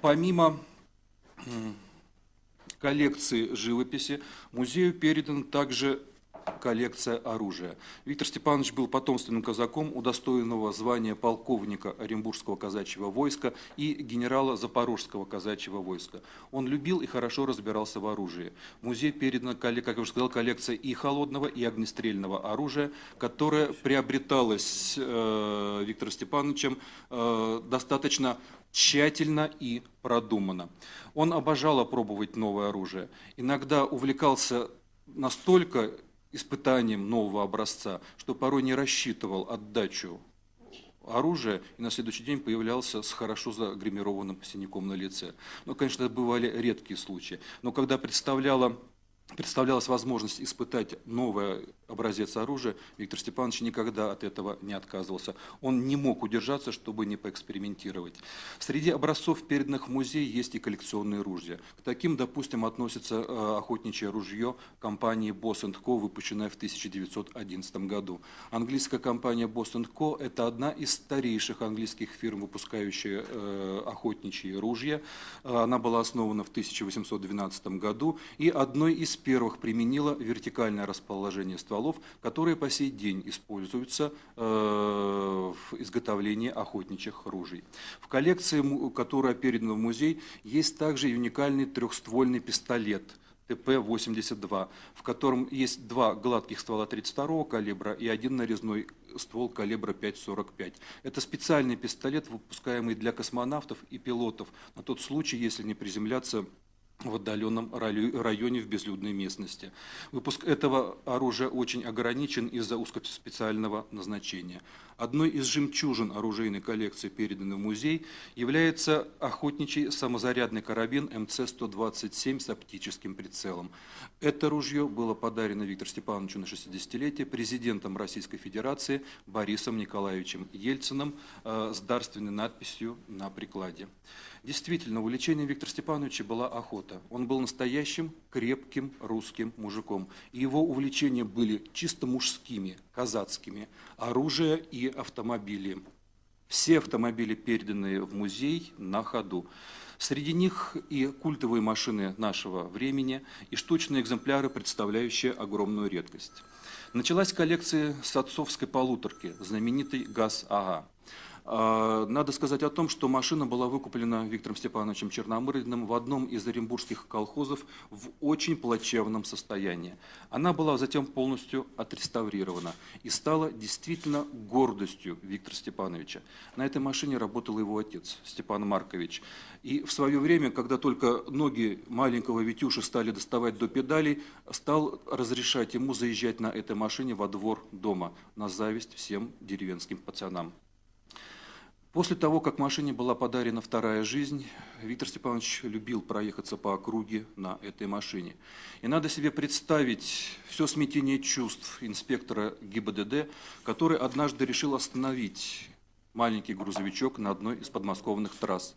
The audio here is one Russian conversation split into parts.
Помимо коллекции живописи, музею передана также коллекция оружия. Виктор Степанович был потомственным казаком, удостоенного звания полковника Оренбургского казачьего войска и генерала Запорожского казачьего войска. Он любил и хорошо разбирался в оружии. В музей передана, как я уже сказал, коллекция и холодного, и огнестрельного оружия, которое приобреталось Виктором Степановичем достаточно тщательно и продуманно. Он обожал опробовать новое оружие. Иногда увлекался настолько испытанием нового образца, что порой не рассчитывал отдачу оружия и на следующий день появлялся с хорошо загримированным синяком на лице. Но, конечно, это бывали редкие случаи. Но когда представлялась возможность испытать новый образец оружия, Виктор Степанович никогда от этого не отказывался. Он не мог удержаться, чтобы не поэкспериментировать. Среди образцов, переданных в музей, есть и коллекционные ружья. К таким, допустим, относится охотничье ружье компании Boss & Co., выпущенное в 1911 году. Английская компания Boss & Co. – это одна из старейших английских фирм, выпускающих охотничьи ружья. Она была основана в 1812 году и одной из первых применила вертикальное расположение стволов, которые по сей день используются в изготовлении охотничьих ружей. В коллекции, которая передана в музей, есть также и уникальный трехствольный пистолет ТП-82, в котором есть два гладких ствола 32-го калибра и один нарезной ствол калибра 5,45. Это специальный пистолет, выпускаемый для космонавтов и пилотов на тот случай, если не приземляться в отдаленном районе в безлюдной местности. Выпуск этого оружия очень ограничен из-за узкоспециального назначения. Одной из жемчужин оружейной коллекции, переданной в музей, является охотничий самозарядный карабин МЦ-127 с оптическим прицелом. Это ружье было подарено Виктору Степановичу на 60-летие президентом Российской Федерации Борисом Николаевичем Ельциным с дарственной надписью на прикладе. Действительно, увлечением Виктора Степановича была охота. Он был настоящим крепким русским мужиком. И его увлечения были чисто мужскими, казацкими. Оружие и автомобили. Все автомобили, переданные в музей, на ходу. Среди них и культовые машины нашего времени, и штучные экземпляры, представляющие огромную редкость. Началась коллекция с отцовской полуторки, знаменитой ГАЗ-АГА. Надо сказать о том, что машина была выкуплена Виктором Степановичем Черномырдиным в одном из оренбургских колхозов в очень плачевном состоянии. Она была затем полностью отреставрирована и стала действительно гордостью Виктора Степановича. На этой машине работал его отец Степан Маркович. И в свое время, когда только ноги маленького Витюши стали доставать до педалей, стал разрешать ему заезжать на этой машине во двор дома, на зависть всем деревенским пацанам. После того, как машине была подарена вторая жизнь, Виктор Степанович любил проехаться по округе на этой машине. И надо себе представить все смятение чувств инспектора ГИБДД, который однажды решил остановить маленький грузовичок на одной из подмосковных трасс,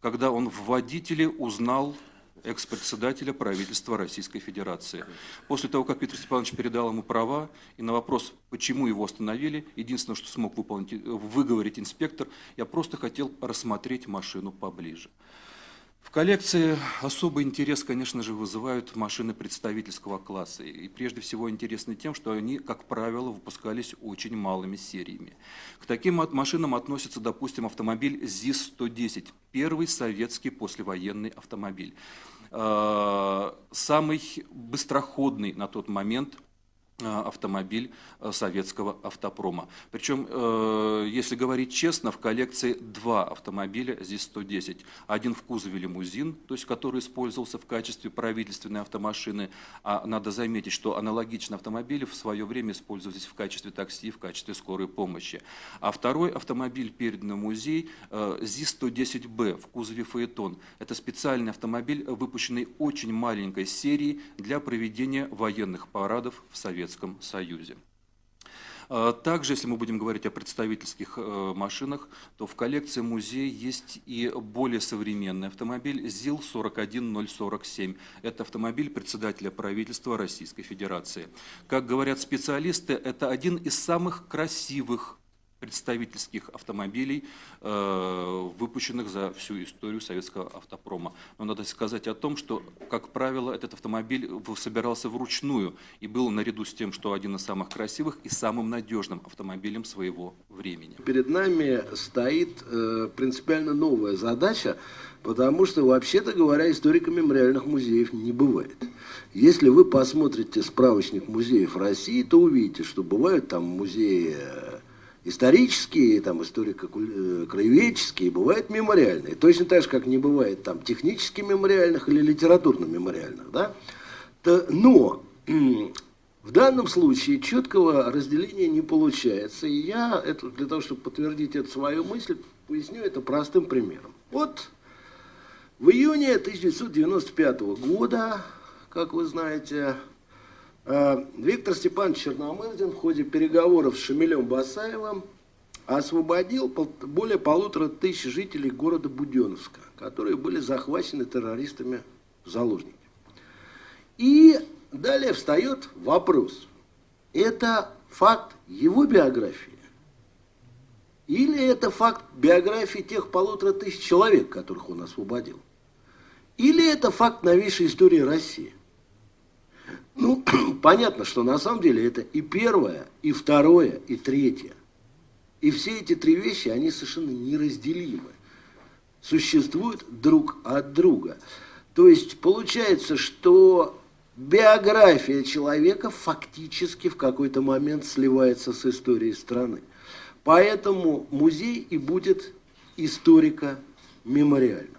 когда он в водителе узнал экс-председателя правительства Российской Федерации. После того, как Виктор Степанович передал ему права, и на вопрос, почему его остановили, единственное, что смог выговорить инспектор: я просто хотел рассмотреть машину поближе. В коллекции особый интерес, конечно же, вызывают машины представительского класса. И прежде всего интересны тем, что они, как правило, выпускались очень малыми сериями. К таким машинам относится, допустим, автомобиль ЗИС-110, первый советский послевоенный автомобиль. Самый быстроходный на тот момент автомобиль советского автопрома. Причем, если говорить честно, в коллекции два автомобиля ЗИС-110. Один в кузове лимузин, то есть который использовался в качестве правительственной автомашины. А надо заметить, что аналогичные автомобили в свое время использовались в качестве такси, в качестве скорой помощи. А второй автомобиль, переданный в музей, ЗИС-110Б в кузове фаэтон. Это специальный автомобиль, выпущенный очень маленькой серией для проведения военных парадов в Советском Союзе. Также, если мы будем говорить о представительских машинах, то в коллекции музея есть и более современный автомобиль ЗИЛ-41047. Это автомобиль председателя правительства Российской Федерации. Как говорят специалисты, это один из самых красивых представительских автомобилей, выпущенных за всю историю советского автопрома. Но надо сказать о том, что, как правило, этот автомобиль собирался вручную и был наряду с тем, что один из самых красивых и самым надежным автомобилем своего времени. Перед нами стоит принципиально новая задача, потому что, вообще-то говоря, историка мемориальных музеев не бывает. Если вы посмотрите справочник музеев России, то увидите, что бывают там музеи исторические, там историко-краеведческие, бывают мемориальные. Точно так же, как не бывает там технически мемориальных или литературно-мемориальных. Да? Но в данном случае четкого разделения не получается. И я, для того, чтобы подтвердить эту свою мысль, поясню это простым примером. Вот в июне 1995 года, как вы знаете, Виктор Степанович Черномырдин в ходе переговоров с Шамилем Басаевым освободил более 1500 жителей города Буденновска, которые были захвачены террористами в заложники. И далее встает вопрос, это факт его биографии или это факт биографии тех 1500 человек, которых он освободил? Или это факт новейшей истории России? Ну, понятно, что на самом деле это и первое, и второе, и третье. И все эти три вещи, они совершенно неразделимы. Существуют друг от друга. То есть получается, что биография человека фактически в какой-то момент сливается с историей страны. Поэтому музей и будет историко-мемориальным.